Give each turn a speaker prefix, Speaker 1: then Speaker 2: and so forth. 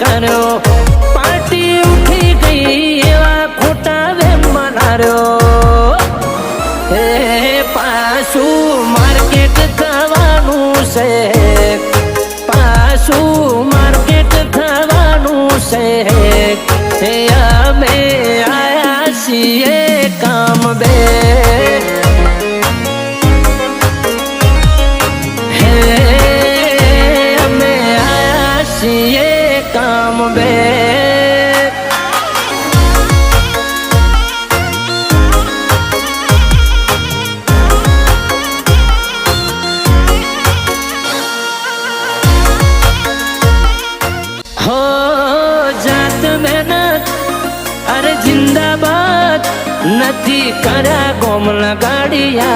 Speaker 1: કર્યો પાર્ટી ઉઠી ગઈ એવા ખોટા વેમ બનાર્યો હે પાછું માર્કેટ થવાનું છે પાછું માર્કેટ થવાનું છે હે અમે આયા છીએ કામ બે હે અમે આયા છીએ કામ બે जिंदाबाद नथी करा गोमला गाड़िया